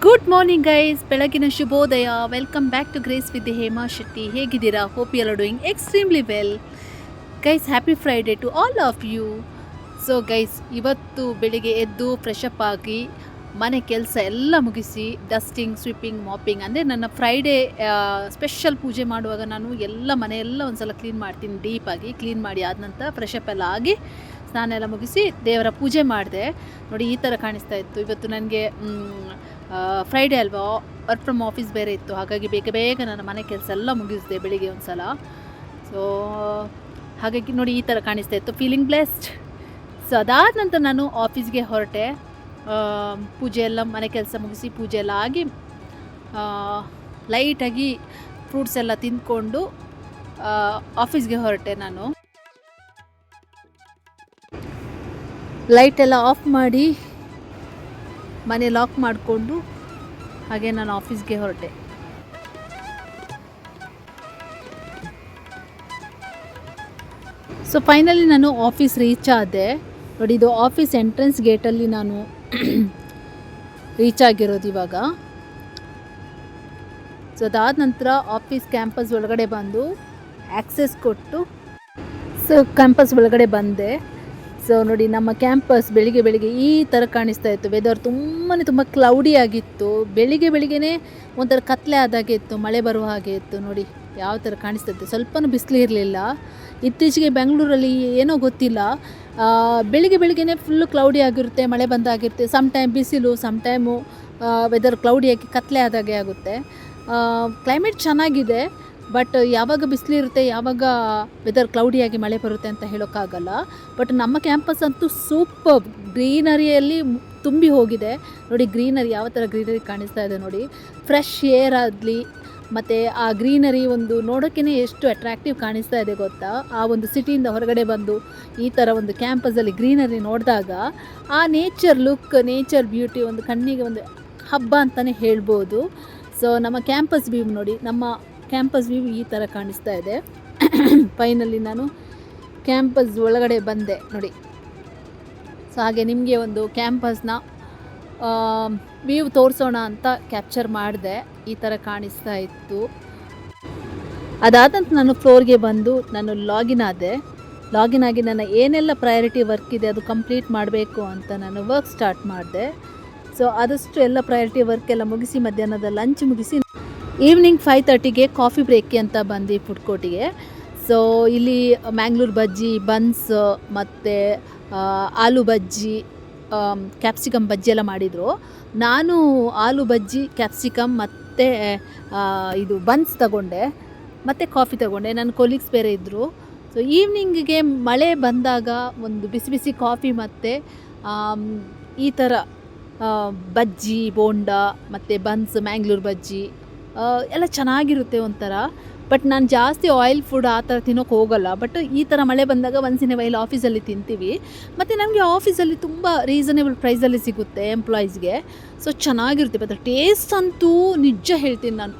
Good morning guys, ಬೆಳಗಿನ ಶುಭೋದಯ. Welcome back to grace with Hema Shetty. ಹೇಗಿದ್ದೀರಾ? Hope you are doing extremely well. Guys, happy Friday to all of you. So guys, ಇವತ್ತು ಬೆಳಿಗ್ಗೆ ಎದ್ದು fresh up ಆಗಿ ಮನೆ ಕೆಲಸ ಎಲ್ಲ ಮುಗಿಸಿ ಡಸ್ಟಿಂಗ್, ಸ್ವೀಪಿಂಗ್, ಮಾಪಿಂಗ್ ಅಂದರೆ ನನ್ನ ಫ್ರೈಡೇ ಸ್ಪೆಷಲ್ ಪೂಜೆ ಮಾಡುವಾಗ ನಾನು ಎಲ್ಲ ಮನೆಯೆಲ್ಲ ಒಂದು ಸಲ ಕ್ಲೀನ್ ಮಾಡ್ತೀನಿ. ಡೀಪಾಗಿ ಕ್ಲೀನ್ ಮಾಡಿ ಆದ ನಂತರ ಫ್ರೆಶ್ ಅಪ್ ಎಲ್ಲ ಆಗಿ ಸ್ನಾನ ಎಲ್ಲ ಮುಗಿಸಿ ದೇವರ ಪೂಜೆ ಮಾಡಿದೆ. ನೋಡಿ, ಈ ಥರ ಕಾಣಿಸ್ತಾ ಇತ್ತು. ಇವತ್ತು ನನಗೆ ಫ್ರೈಡೇ ಅಲ್ವಾ, ವರ್ಕ್ ಫ್ರಮ್ ಆಫೀಸ್ ಬೇರೆ ಇತ್ತು. ಹಾಗಾಗಿ ಬೇಗ ಬೇಗ ನನ್ನ ಮನೆ ಕೆಲಸ ಎಲ್ಲ ಮುಗಿಸಿದೆ ಬೆಳಿಗ್ಗೆ ಒಂದು ಸಲ. ಸೊ ಹಾಗಾಗಿ ನೋಡಿ, ಈ ಥರ ಕಾಣಿಸ್ತಾ ಇತ್ತು. Feeling blessed. ಸೊ ಅದಾದ ನಂತರ ನಾನು ಆಫೀಸ್ಗೆ ಹೊರಟೆ. ಪೂಜೆ ಎಲ್ಲ, ಮನೆ ಕೆಲಸ ಮುಗಿಸಿ ಪೂಜೆ ಎಲ್ಲ ಆಗಿ ಲೈಟಾಗಿ ಫ್ರೂಟ್ಸ್ ಎಲ್ಲ ತಿಂದ್ಕೊಂಡು ಆಫೀಸ್ಗೆ ಹೊರಟೆ. ನಾನು ಲೈಟೆಲ್ಲ ಆಫ್ ಮಾಡಿ ಮನೆ ಲಾಕ್ ಮಾಡಿಕೊಂಡು ಹಾಗೆ ನಾನು ಆಫೀಸ್ಗೆ ಹೊರಟೆ. ಸೊ ಫೈನಲಿ ನಾನು ಆಫೀಸ್ ರೀಚ್ ಆದೆ. ನೋಡಿ, ಇದು ಆಫೀಸ್ ಎಂಟ್ರೆನ್ಸ್ ಗೇಟಲ್ಲಿ ನಾನು ರೀಚ್ ಆಗಿರೋದು ಇವಾಗ. ಸೊ ಅದಾದ ನಂತರ ಆಫೀಸ್ ಕ್ಯಾಂಪಸ್ ಒಳಗಡೆ ಬಂದು ಆ್ಯಕ್ಸೆಸ್ ಕೊಟ್ಟು ಕ್ಯಾಂಪಸ್ ಒಳಗಡೆ ಬಂದೆ. ಸೊ ನೋಡಿ, ನಮ್ಮ ಕ್ಯಾಂಪಸ್ ಬೆಳಿಗ್ಗೆ ಈ ಥರ ಕಾಣಿಸ್ತಾ ಇತ್ತು. ವೆದರ್ ತುಂಬ ಕ್ಲೌಡಿ ಆಗಿತ್ತು. ಬೆಳಿಗ್ಗೆನೇ ಒಂಥರ ಕತ್ಲೆ ಆದಾಗೆ ಇತ್ತು, ಮಳೆ ಬರುವ ಹಾಗೆ ಇತ್ತು. ನೋಡಿ ಯಾವ ಥರ ಕಾಣಿಸ್ತಾ ಇತ್ತು. ಸ್ವಲ್ಪನೂ ಬಿಸಿಲು ಇರಲಿಲ್ಲ. ಇತ್ತೀಚೆಗೆ ಬೆಂಗಳೂರಲ್ಲಿ ಏನೋ ಗೊತ್ತಿಲ್ಲ, ಬೆಳಿಗ್ಗೆನೇ ಫುಲ್ಲು ಕ್ಲೌಡಿ ಆಗಿರುತ್ತೆ, ಮಳೆ ಬಂದಾಗಿರುತ್ತೆ. ಸಮ್ ಟೈಮ್ ಬಿಸಿಲು, ಸಮ್ ಟೈಮು ವೆದರ್ ಕ್ಲೌಡಿಯಾಗಿ ಕತ್ಲೆ ಆದಾಗೆ ಆಗುತ್ತೆ. ಕ್ಲೈಮೇಟ್ ಚೆನ್ನಾಗಿದೆ, ಬಟ್ ಯಾವಾಗ ಬಿಸಿಲು ಇರುತ್ತೆ, ಯಾವಾಗ ವೆದರ್ ಕ್ಲೌಡಿಯಾಗಿ ಮಳೆ ಬರುತ್ತೆ ಅಂತ ಹೇಳೋಕ್ಕಾಗಲ್ಲ. ಬಟ್ ನಮ್ಮ ಕ್ಯಾಂಪಸ್ ಅಂತೂ ಸೂಪರ್ ಗ್ರೀನರಿಯಲ್ಲಿ ತುಂಬಿ ಹೋಗಿದೆ. ನೋಡಿ, ಗ್ರೀನರಿ ಯಾವ ಥರ ಗ್ರೀನರಿ ಕಾಣಿಸ್ತಾ ಇದೆ ನೋಡಿ. ಫ್ರೆಶ್ ಏರ್ ಆಗಲಿ ಮತ್ತು ಆ ಗ್ರೀನರಿ ಒಂದು ನೋಡೋಕ್ಕೇ ಎಷ್ಟು ಅಟ್ರಾಕ್ಟಿವ್ ಕಾಣಿಸ್ತಾ ಇದೆ ಗೊತ್ತಾ. ಆ ಒಂದು ಸಿಟಿಯಿಂದ ಹೊರಗಡೆ ಬಂದು ಈ ಥರ ಒಂದು ಕ್ಯಾಂಪಸಲ್ಲಿ ಗ್ರೀನರಿ ನೋಡಿದಾಗ ಆ ನೇಚರ್ ಲುಕ್, ನೇಚರ್ ಬ್ಯೂಟಿ ಒಂದು ಕಣ್ಣಿಗೆ ಒಂದು ಹಬ್ಬ ಅಂತಲೇ ಹೇಳ್ಬೋದು. ಸೊ ನಮ್ಮ ಕ್ಯಾಂಪಸ್ ವ್ಯೂ ನೋಡಿ, ನಮ್ಮ ಕ್ಯಾಂಪಸ್ ವ್ಯೂ ಈ ಥರ ಕಾಣಿಸ್ತಾ ಇದೆ. ಫೈನಲಿ ನಾನು ಕ್ಯಾಂಪಸ್ ಒಳಗಡೆ ಬಂದೆ ನೋಡಿ. ಸೊ ಹಾಗೆ ನಿಮಗೆ ಒಂದು ಕ್ಯಾಂಪಸ್ನ ವ್ಯೂ ತೋರಿಸೋಣ ಅಂತ ಕ್ಯಾಪ್ಚರ್ ಮಾಡಿದೆ. ಈ ಥರ ಕಾಣಿಸ್ತಾ ಇತ್ತು. ಅದಾದಂತ ನಾನು ಫ್ಲೋರ್ಗೆ ಬಂದು ನಾನು ಲಾಗಿನ್ ಆಗಿ ನನ್ನ ಏನೆಲ್ಲ ಪ್ರಯಾರಿಟಿ ವರ್ಕ್ ಇದೆ ಅದು ಕಂಪ್ಲೀಟ್ ಮಾಡಬೇಕು ಅಂತ ನಾನು ವರ್ಕ್ ಸ್ಟಾರ್ಟ್ ಮಾಡಿದೆ. ಸೊ ಆದಷ್ಟು ಎಲ್ಲ ಪ್ರಯಾರಿಟಿ ವರ್ಕ್ ಎಲ್ಲ ಮುಗಿಸಿ ಮಧ್ಯಾಹ್ನದ ಲಂಚ್ ಮುಗಿಸಿ ಈವ್ನಿಂಗ್ 5:30ಗೆ ಕಾಫಿ ಬ್ರೇಕ್ಗೆ ಅಂತ ಬಂದು ಫುಡ್ ಕೋರ್ಟಿಗೆ. ಸೊ ಇಲ್ಲಿ ಮ್ಯಾಂಗ್ಳೂರು ಬಜ್ಜಿ, ಬನ್ಸ್ ಮತ್ತು ಆಲೂ ಬಜ್ಜಿ, ಕ್ಯಾಪ್ಸಿಕಮ್ ಬಜ್ಜಿ ಎಲ್ಲ ಮಾಡಿದರು. ನಾನು ಆಲೂ ಬಜ್ಜಿ, ಕ್ಯಾಪ್ಸಿಕಮ್ ಮತ್ತು ಇದು ಬನ್ಸ್ ತಗೊಂಡೆ ಮತ್ತು ಕಾಫಿ ತಗೊಂಡೆ. ನನ್ನ ಕೊಲೀಗ್ಸ್ ಬೇರೆ ಇದ್ದರು. ಸೊ ಈವ್ನಿಂಗಿಗೆ ಮಳೆ ಬಂದಾಗ ಒಂದು ಬಿಸಿ ಕಾಫಿ ಮತ್ತು ಈ ಥರ ಬಜ್ಜಿ, ಬೋಂಡ ಮತ್ತು ಬನ್ಸ್, ಮ್ಯಾಂಗ್ಳೂರು ಬಜ್ಜಿ ಎಲ್ಲ ಚೆನ್ನಾಗಿರುತ್ತೆ ಒಂಥರ. ಬಟ್ ನಾನು ಜಾಸ್ತಿ ಆಯಿಲ್ ಫುಡ್ ಆ ಥರ ತಿನ್ನೋಕೆ ಹೋಗಲ್ಲ. ಬಟ್ ಈ ಥರ ಮಳೆ ಬಂದಾಗ ಒನ್ಸ್ ಇನ್ ಎ ವೈಲ್ ಆಫೀಸಲ್ಲಿ ತಿಂತೀವಿ. ಮತ್ತು ನಮಗೆ ಆಫೀಸಲ್ಲಿ ತುಂಬ ರೀಸನೇಬಲ್ ಪ್ರೈಸಲ್ಲಿ ಸಿಗುತ್ತೆ ಎಂಪ್ಲಾಯೀಸ್ಗೆ. ಸೊ ಚೆನ್ನಾಗಿರುತ್ತೆ. ಮತ್ತು ಟೇಸ್ಟ್ ಅಂತೂ ನಿಜ ಹೇಳ್ತೀನಿ ನಾನು,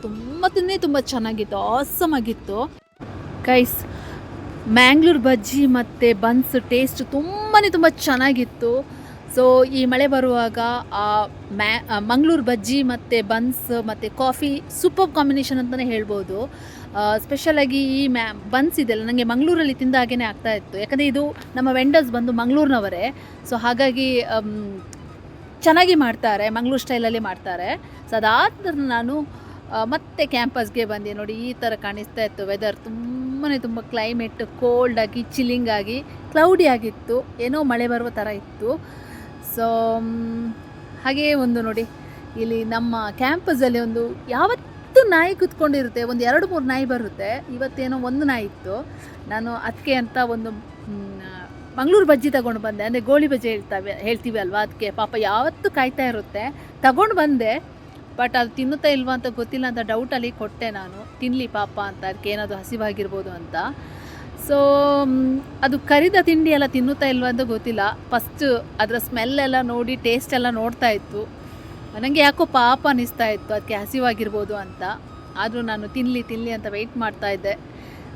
ತುಂಬ ಚೆನ್ನಾಗಿತ್ತು, ಆಸಮ್ ಆಗಿತ್ತು ಗೈಸ್. ಮ್ಯಾಂಗ್ಳೂರು ಬಜ್ಜಿ ಮತ್ತು ಬನ್ಸ್ ಟೇಸ್ಟ್ ತುಂಬ ಚೆನ್ನಾಗಿತ್ತು. ಸೊ ಈ ಮಳೆ ಬರುವಾಗ ಮಂಗಳೂರು ಬಜ್ಜಿ ಮತ್ತು ಬನ್ಸ್ ಮತ್ತು ಕಾಫಿ ಸೂಪರ್ ಕಾಂಬಿನೇಷನ್ ಅಂತಲೇ ಹೇಳ್ಬೋದು. ಸ್ಪೆಷಲಾಗಿ ಈ ಬನ್ಸ್ ಇದೆಲ್ಲ ನನಗೆ ಮಂಗಳೂರಲ್ಲಿ ತಿಂದ ಹಾಗೇ ಆಗ್ತಾಯಿತ್ತು. ಯಾಕಂದರೆ ಇದು ನಮ್ಮ ವೆಂಡರ್ಸ್ ಬಂದು ಮಂಗಳೂರಿನವರೇ. ಸೊ ಹಾಗಾಗಿ ಚೆನ್ನಾಗಿ ಮಾಡ್ತಾರೆ, ಮಂಗಳೂರು ಸ್ಟೈಲಲ್ಲಿ ಮಾಡ್ತಾರೆ. ಸೊ ಅದಾದ ನಾನು ಮತ್ತೆ ಕ್ಯಾಂಪಸ್ಗೆ ಬಂದೆ. ನೋಡಿ, ಈ ಥರ ಕಾಣಿಸ್ತಾ ಇತ್ತು. ವೆದರ್ ತುಂಬ ಕ್ಲೈಮೇಟ್ ಕೋಲ್ಡಾಗಿ, ಚಿಲ್ಲಿಂಗಾಗಿ, ಕ್ಲೌಡಿ ಆಗಿತ್ತು. ಏನೋ ಮಳೆ ಬರುವ ಥರ ಇತ್ತು. ಸೊ ಹಾಗೇ ಒಂದು ನೋಡಿ, ಇಲ್ಲಿ ನಮ್ಮ ಕ್ಯಾಂಪಸಲ್ಲಿ ಒಂದು ಯಾವತ್ತೂ ನಾಯಿ ಕೂತ್ಕೊಂಡಿರುತ್ತೆ. ಒಂದು 2-3 ನಾಯಿ ಬರುತ್ತೆ. ಇವತ್ತೇನೋ ಒಂದು ನಾಯಿ ಇತ್ತು. ನಾನು ಅದಕ್ಕೆ ಅಂತ ಒಂದು ಮಂಗಳೂರು ಬಜ್ಜಿ ತಗೊಂಡು ಬಂದೆ. ಅಂದರೆ ಗೋಳಿ ಬಜ್ಜಿ ಹೇಳ್ತೀವಿ ಅಲ್ವಾ, ಅದಕ್ಕೆ ಪಾಪ ಯಾವತ್ತೂ ಕಾಯ್ತಾ ಇರುತ್ತೆ. ತಗೊಂಡು ಬಂದೆ, ಬಟ್ ಅದು ತಿನ್ನುತ್ತಾ ಇಲ್ವಾ ಅಂತ ಗೊತ್ತಿಲ್ಲ ಅಂತ ಡೌಟಲ್ಲಿ ಕೊಟ್ಟೆ ನಾನು. ತಿನ್ನಲಿ ಪಾಪ ಅಂತ, ಅದಕ್ಕೆ ಏನಾದರೂ ಹಸಿವಾಗಿರ್ಬೋದು ಅಂತ. ಸೊ ಅದು ಕರಿದ ತಿಂಡಿ ಎಲ್ಲ ತಿನ್ನುತ್ತಾ ಇಲ್ವ ಅಂತ ಗೊತ್ತಿಲ್ಲ. ಫಸ್ಟ್ ಅದರ ಸ್ಮೆಲ್ಲೆಲ್ಲ ನೋಡಿ, ಟೇಸ್ಟ್ ಎಲ್ಲ ನೋಡ್ತಾ ಇತ್ತು. ನನಗೆ ಯಾಕೋ ಪಾಪ ಅನ್ನಿಸ್ತಾ ಇತ್ತು, ಅದಕ್ಕೆ ಹಸಿವಾಗಿರ್ಬೋದು ಅಂತ. ಆದರೂ ನಾನು ತಿನ್ನಲಿ ಅಂತ ವೆಯ್ಟ್ ಮಾಡ್ತಾಯಿದ್ದೆ.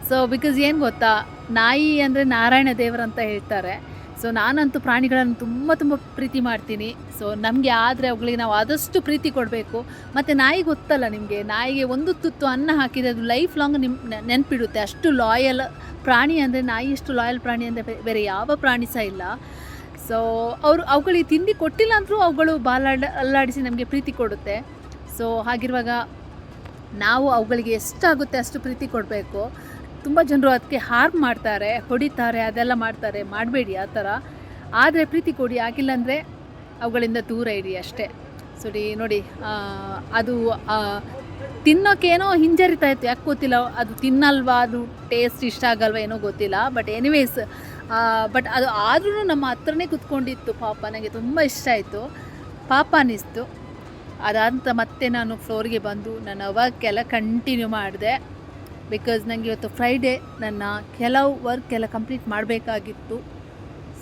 ಸೊ ಬಿಕಾಸ್ ಏನು ಗೊತ್ತಾ, ನಾಯಿ ಅಂದರೆ ನಾರಾಯಣ ದೇವರಂತ ಹೇಳ್ತಾರೆ. ಸೊ ನಾನಂತೂ ಪ್ರಾಣಿಗಳನ್ನು ತುಂಬ ಪ್ರೀತಿ ಮಾಡ್ತೀನಿ. ಸೊ ನಮಗೆ ಆದರೆ ಅವುಗಳಿಗೆ ನಾವು ಆದಷ್ಟು ಪ್ರೀತಿ ಕೊಡಬೇಕು. ಮತ್ತು ನಾಯಿ ಗೊತ್ತಲ್ಲ ನಿಮಗೆ, ನಾಯಿಗೆ ಒಂದು ತುತ್ತು ಅನ್ನ ಹಾಕಿದರೆ ಅದು ಲೈಫ್ ಲಾಂಗ್ ನೆನಪಿಡುತ್ತೆ. ಅಷ್ಟು ಲಾಯಲ್ ಪ್ರಾಣಿ ಅಂದರೆ ನಾಯಿ, ಎಷ್ಟು ಲಾಯಲ್ ಪ್ರಾಣಿ ಅಂದರೆ ಬೇರೆ ಯಾವ ಪ್ರಾಣಿ ಸಹ ಇಲ್ಲ. ಸೊ ಅವುಗಳಿಗೆ ತಿಂಡಿ ಕೊಟ್ಟಿಲ್ಲ ಅಂದರೂ ಅವುಗಳು ಅಲ್ಲಾಡಿಸಿ ನಮಗೆ ಪ್ರೀತಿ ಕೊಡುತ್ತೆ. ಸೊ ಹಾಗಿರುವಾಗ ನಾವು ಅವುಗಳಿಗೆ ಎಷ್ಟಾಗುತ್ತೆ ಅಷ್ಟು ಪ್ರೀತಿ ಕೊಡಬೇಕು. ತುಂಬ ಜನರು ಅದಕ್ಕೆ ಹಾರ್ಮ್ ಮಾಡ್ತಾರೆ, ಹೊಡಿತಾರೆ, ಅದೆಲ್ಲ ಮಾಡ್ತಾರೆ. ಮಾಡಬೇಡಿ ಆ ಥರ. ಆದರೆ ಪ್ರೀತಿ ಕೊಡಿ, ಆಗಿಲ್ಲ ಅಂದರೆ ಅವುಗಳಿಂದ ದೂರ ಇಡಿ ಅಷ್ಟೇ. ನೋಡಿ ಅದು ತಿನ್ನೋಕ್ಕೇನೋ ಹಿಂಜರಿತಾ ಇತ್ತು, ಯಾಕೆ ಗೊತ್ತಿಲ್ಲ. ಅದು ತಿನ್ನಲ್ವಾ, ಅದು ಟೇಸ್ಟ್ ಇಷ್ಟ ಆಗಲ್ವ ಏನೋ ಗೊತ್ತಿಲ್ಲ. ಬಟ್ ಎನಿವೇಸ್ ಬಟ್ ಅದು ಆದ್ರೂ ನಮ್ಮ ಹತ್ರನೇ ಕೂತ್ಕೊಂಡಿತ್ತು. ಪಾಪ ನನಗೆ ತುಂಬ ಇಷ್ಟ ಆಯಿತು, ಪಾಪ ಅನ್ನಿಸ್ತು. ಅದಂತ ಮತ್ತೆ ನಾನು ಫ್ಲೋರಿಗೆ ಬಂದು ನನ್ನ ವರ್ಕೆಲ್ಲ ಕಂಟಿನ್ಯೂ ಮಾಡಿದೆ. ಬಿಕಾಸ್ ನನಗೆ ಇವತ್ತು ಫ್ರೈಡೇ, ನನ್ನ ಕೆಲವು ವರ್ಕ್ ಎಲ್ಲ ಕಂಪ್ಲೀಟ್ ಮಾಡಬೇಕಾಗಿತ್ತು.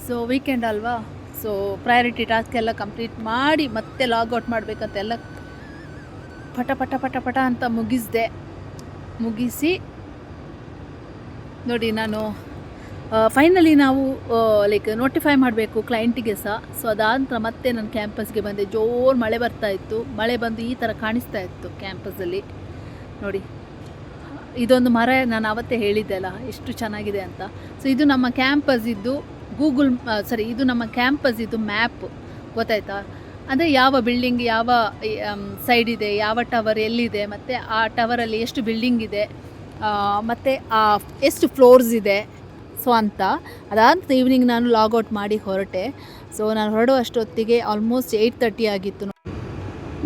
ಸೊ ವೀಕೆಂಡ್ ಅಲ್ವಾ, ಸೊ ಪ್ರಯಾರಿಟಿ ಟಾಸ್ಕ್ ಎಲ್ಲ ಕಂಪ್ಲೀಟ್ ಮಾಡಿ ಮತ್ತೆ ಲಾಗೌಟ್ ಮಾಡಬೇಕಂತೆಲ್ಲ ಪಟ ಅಂತ ಮುಗಿಸಿ ನೋಡಿ ನಾನು ಫೈನಲಿ ನಾವು ಲೈಕ್ ನೋಟಿಫೈ ಮಾಡಬೇಕು ಕ್ಲೈಂಟಿಗೆ ಸಹ. ಸೊ ಅದಾದ ಮತ್ತೆ ನಾನು ಕ್ಯಾಂಪಸ್ಗೆ ಬಂದೆ. ಜೋರು ಮಳೆ ಬರ್ತಾ ಇತ್ತು. ಮಳೆ ಬಂದು ಈ ಥರ ಕಾಣಿಸ್ತಾ ಇತ್ತು ಕ್ಯಾಂಪಸಲ್ಲಿ. ನೋಡಿ ಇದೊಂದು ಮರ, ನಾನು ಆವತ್ತೇ ಹೇಳಿದ್ದೆ ಅಲ್ಲ ಎಷ್ಟು ಚೆನ್ನಾಗಿದೆ ಅಂತ. ಸೊ ಇದು ನಮ್ಮ ಕ್ಯಾಂಪಸ್ ಇದ್ದು ಇದು ನಮ್ಮ ಕ್ಯಾಂಪಸ್ ಇದ್ದು ಮ್ಯಾಪ್, ಗೊತ್ತಾಯ್ತಾ? ಅಂದರೆ ಯಾವ ಬಿಲ್ಡಿಂಗ್ ಯಾವ ಸೈಡ್ ಇದೆ, ಯಾವ ಟವರ್ ಎಲ್ಲಿದೆ, ಮತ್ತು ಆ ಟವರಲ್ಲಿ ಎಷ್ಟು ಬಿಲ್ಡಿಂಗ್ ಇದೆ, ಮತ್ತು ಎಷ್ಟು ಫ್ಲೋರ್ಸ್ ಇದೆ, ಸೊ ಅಂತ. ಅದಾದ ಈವ್ನಿಂಗ್ ನಾನು ಲಾಗೌಟ್ ಮಾಡಿ ಹೊರಟೆ. ಸೊ ನಾನು ಹೊರಡುವಷ್ಟೊತ್ತಿಗೆ ಆಲ್ಮೋಸ್ಟ್ 8:30 ಆಗಿತ್ತು.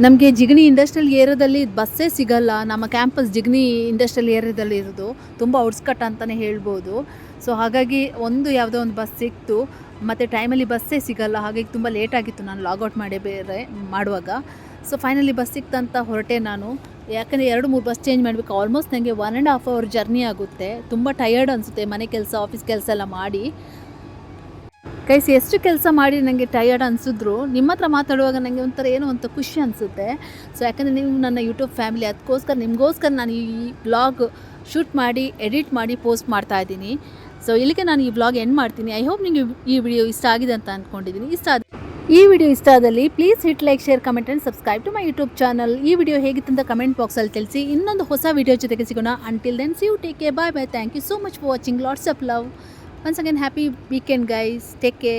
ನಮಗೆ ಜಿಗಣಿ ಇಂಡಸ್ಟ್ರಿಯಲ್ ಏರಿಯಾದಲ್ಲಿ ಬಸ್ಸೇ ಸಿಗಲ್ಲ. ನಮ್ಮ ಕ್ಯಾಂಪಸ್ ಜಿಗಣಿ ಇಂಡಸ್ಟ್ರಿಯಲ್ ಏರಿಯಾದಲ್ಲಿ ಇರೋದು, ತುಂಬ ಔಟ್ಸ್ಕಟ್ ಅಂತಲೇ ಹೇಳ್ಬೋದು. ಸೊ ಹಾಗಾಗಿ ಯಾವುದೋ ಒಂದು ಬಸ್ ಸಿಕ್ತು, ಮತ್ತು ಟೈಮಲ್ಲಿ ಬಸ್ಸೇ ಸಿಗಲ್ಲ. ಹಾಗಾಗಿ ತುಂಬ ಲೇಟಾಗಿತ್ತು ನಾನು ಲಾಗೌಟ್ ಮಾಡುವಾಗ. ಸೊ ಫೈನಲಿ ಬಸ್ ಸಿಕ್ತಂತ ಹೊರಟೆ ನಾನು. ಯಾಕಂದರೆ 2-3 ಬಸ್ ಚೇಂಜ್ ಮಾಡಬೇಕು. ಆಲ್ಮೋಸ್ಟ್ ನನಗೆ 1.5 hour ಜರ್ನಿ ಆಗುತ್ತೆ. ತುಂಬ ಟಯರ್ಡ್ ಅನಿಸುತ್ತೆ ಮನೆ ಕೆಲಸ, ಆಫೀಸ್ ಕೆಲಸ ಎಲ್ಲ ಮಾಡಿ. ಎಷ್ಟು ಕೆಲಸ ಮಾಡಿ ನನಗೆ ಟಯರ್ಡ್ ಅನಿಸಿದ್ರು ನಿಮ್ಮ ಹತ್ರ ಮಾತಾಡುವಾಗ ನನಗೆ ಒಂಥರ ಏನೋ ಒಂದು ಖುಷಿ ಅನಿಸುತ್ತೆ. ಸೊ ಯಾಕಂದರೆ ನೀವು ನನ್ನ ಯೂಟ್ಯೂಬ್ ಫ್ಯಾಮಿಲಿ, ಅದಕ್ಕೋಸ್ಕರ ನಿಮಗೋಸ್ಕರ ನಾನು ಈ ವ್ಲಾಗ್ ಶೂಟ್ ಮಾಡಿ ಎಡಿಟ್ ಮಾಡಿ ಪೋಸ್ಟ್ ಮಾಡ್ತಾ ಇದ್ದೀನಿ. ಸೊ ಇಲ್ಲಿಗೆ ನಾನು ಈ ವ್ಲಾಗ್ ಎಂಡ್ ಮಾಡ್ತೀನಿ. ಐ ಹೋಪ್ ನಿಮಗೆ ಈ ವಿಡಿಯೋ ಇಷ್ಟ ಆಗಿದೆ ಅಂತ ಅಂದ್ಕೊಂಡಿದ್ದೀನಿ. ಈ ವಿಡಿಯೋ ಇಷ್ಟ ಆದಲ್ಲಿ please hit like, share, comment and subscribe to my YouTube channel. ಈ ವಿಡಿಯೋ ಹೇಗಿತ್ತಂತ ಕಮೆಂಟ್ ಬಾಕ್ಸಲ್ಲಿ ತಿಳಿಸಿ. ಇನ್ನೊಂದು ಹೊಸ ವಿಡಿಯೋ ಜೊತೆಗೆ ಸಿಗೋಣ. Until then see you, take care, bye. Thank you so much for watching. Lots of love. Once again, happy weekend guys. Take care.